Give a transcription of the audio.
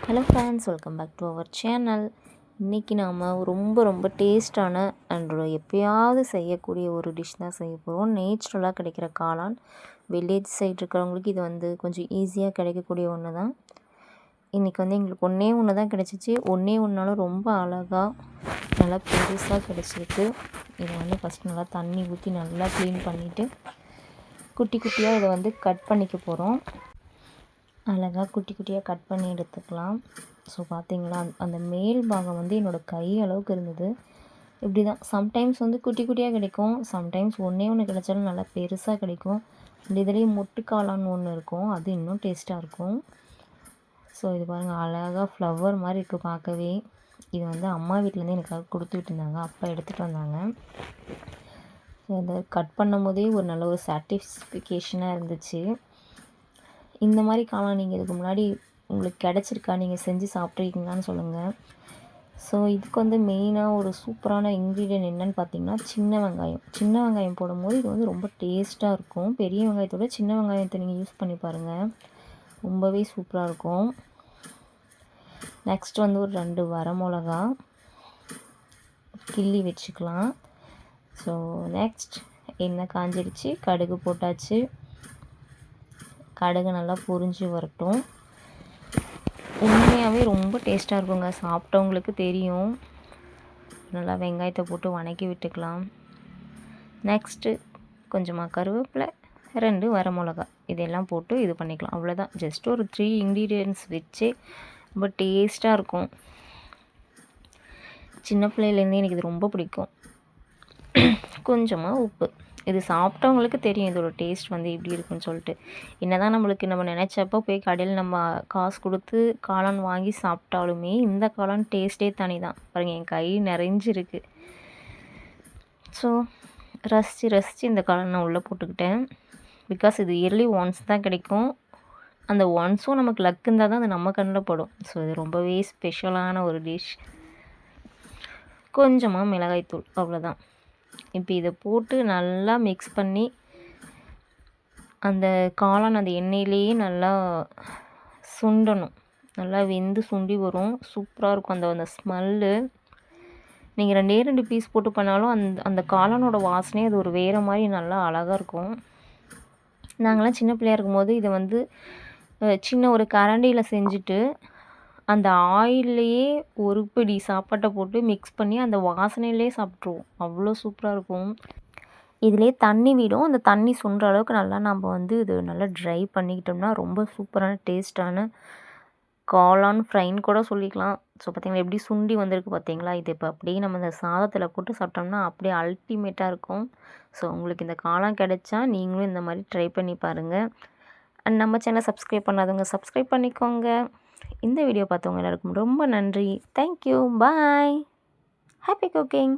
Hello friends, welcome back to our channel. இன்றைக்கி நாம் ரொம்ப டேஸ்டான அண்ட் எப்போயாவது செய்யக்கூடிய ஒரு டிஷ் தான் செய்ய போகிறோம். நேச்சுரலாக கிடைக்கிற காளான். வில்லேஜ் சைடு இருக்கிறவங்களுக்கு இது கொஞ்சம் ஈஸியாக கிடைக்கக்கூடிய ஒன்று தான். இன்றைக்கி எங்களுக்கு ஒன்று தான் கிடச்சிச்சு. ஒன்றாலும் ரொம்ப அழகாக நல்லா பெருசாக கிடச்சிருக்கு. இதை ஃபஸ்ட் நல்லா தண்ணி ஊற்றி நல்லா க்ளீன் பண்ணிவிட்டு குட்டி குட்டியாக இதை கட் பண்ணிக்க போகிறோம். அழகாக குட்டி குட்டியாக கட் பண்ணி எடுத்துக்கலாம். ஸோ பார்த்திங்களா, அந்த மேல் பாகம் என்னோடய கை அளவுக்கு இருந்தது. இப்படி தான் சம்டைம்ஸ் குட்டி குட்டியாக கிடைக்கும், சம்டைம்ஸ் ஒன்று கிடைச்சாலும் நல்லா பெருசாக கிடைக்கும். அந்த இதுலேயே மொட்டுக்காளான்னு ஒன்று இருக்கும், அது இன்னும் டேஸ்ட்டாக இருக்கும். ஸோ இது பாருங்கள், அழகாக ஃப்ளவர் மாதிரி இருக்குது பார்க்கவே. இது அம்மா வீட்டிலேருந்து எனக்காக கொடுத்து விட்டுருந்தாங்க, அப்பா எடுத்துகிட்டு வந்தாங்க. ஸோ அதை கட் பண்ணும் போதே ஒரு நல்ல ஒரு சாட்டிஸ்ஃபிகேஷனாக இருந்துச்சு. இந்த மாதிரி காளான் நீங்கள் இதுக்கு முன்னாடி உங்களுக்கு கிடச்சிருக்கா, நீங்கள் செஞ்சு சாப்பிட்ருக்கீங்களான்னு சொல்லுங்கள். ஸோ இதுக்கு மெயினாக ஒரு சூப்பரான இன்க்ரீடியன்ட் என்னென்னு பார்த்தீங்கன்னா, சின்ன வெங்காயம் போடும்போது இது ரொம்ப டேஸ்ட்டாக இருக்கும். பெரிய வெங்காயத்தோட சின்ன வெங்காயத்தை நீங்கள் யூஸ் பண்ணி பாருங்கள், ரொம்பவே சூப்பராக இருக்கும். நெக்ஸ்ட் ஒரு 2 வரமிளகா கிள்ளி வச்சுக்கலாம். ஸோ நெக்ஸ்ட் எண்ணெய் காஞ்சிடுச்சு, கடுகு போட்டாச்சு. கடுகு நல்லா பொரிஞ்சு வரட்டும். உண்மையாகவே ரொம்ப டேஸ்ட்டாக இருக்குங்க, சாப்பிட்டவங்களுக்கு தெரியும். நல்லா வெங்காயத்தை போட்டு வதக்கி விட்டுக்கலாம். நெக்ஸ்ட்டு கொஞ்சமாக கருவேப்பிலை, 2 வரமிளகா இதெல்லாம் போட்டு இது பண்ணிக்கலாம். அவ்வளோதான், ஜஸ்ட் ஒரு 3 இன்க்ரீடியன்ட்ஸ் வச்சு ரொம்ப டேஸ்ட்டாக இருக்கும். சின்ன பிள்ளையிலேருந்தே எனக்கு இது ரொம்ப பிடிக்கும். கொஞ்சமாக உப்பு, இது சாப்பிட்டவங்களுக்கு தெரியும் இதோட டேஸ்ட் எப்படி இருக்குன்னு சொல்லிட்டு. என்ன தான் நம்ம நினச்சப்போ போய் கடையில் நம்ம காசு கொடுத்து காளான் வாங்கி சாப்பிட்டாலுமே இந்த காளான் டேஸ்ட்டே தனி தான். பாருங்கள், என் கை நிறைஞ்சிருக்கு. ஸோ ரசித்து இந்த காளான் நான் உள்ளே போட்டுக்கிட்டேன். பிகாஸ் இது இயர்லி ஒன்ஸ் தான் கிடைக்கும். அந்த ஒன்ஸும் நமக்கு லக் இருந்தால் தான் அது நம்ம கண்ணில் படும். ஸோ இது ரொம்பவே ஸ்பெஷலான ஒரு டிஷ். கொஞ்சமாக மிளகாய்த்தூள், அவ்வளோதான். இப்போ இதை போட்டு நல்லா மிக்ஸ் பண்ணி அந்த காளான் அந்த எண்ணெயிலேயே நல்லா சுண்டணும். நல்லா வெந்து சுண்டி வரும், சூப்பராக இருக்கும் அந்த ஸ்மெல்லு. நீங்கள் 2 பீஸ் போட்டு பண்ணாலும் அந்த காளானோட வாசனையே அது ஒரு வேறு மாதிரி நல்லா அழகாக இருக்கும். நாங்களாம் சின்ன பிள்ளையாக இருக்கும்போது இதை சின்ன ஒரு கரண்டியில் செஞ்சுட்டு அந்த ஆயில்லையே ஒரு பிடி சாப்பாட்டை போட்டு மிக்ஸ் பண்ணி அந்த வாசனையிலே சாப்பிட்ருவோம். அவ்வளோ சூப்பராக இருக்கும். இதிலே தண்ணி விடும், அந்த தண்ணி சுண்டுற அளவுக்கு நல்லா நம்ம இது நல்லா ட்ரை பண்ணிக்கிட்டோம்னா ரொம்ப சூப்பரான டேஸ்ட்டான காளான் ஃப்ரைன்னு கூட சொல்லிக்கலாம். ஸோ பார்த்திங்களா, எப்படி சுண்டி வந்திருக்கு பார்த்தீங்களா. இது இப்போ அப்படியே நம்ம இந்த சாதத்தில் போட்டு சாப்பிட்டோம்னா அப்படியே அல்டிமேட்டாக இருக்கும். ஸோ உங்களுக்கு இந்த காளான் கிடைச்சா நீங்களும் இந்த மாதிரி ட்ரை பண்ணி பாருங்கள். அண்ட் நம்ம சேனலை சப்ஸ்கிரைப் பண்ணாதவங்க சப்ஸ்கிரைப் பண்ணிக்கோங்க. இந்த வீடியோ பார்த்தவங்க எல்லாருக்கும் ரொம்ப நன்றி. தேங்க்யூ, பாய், ஹாப்பி குக்கிங்.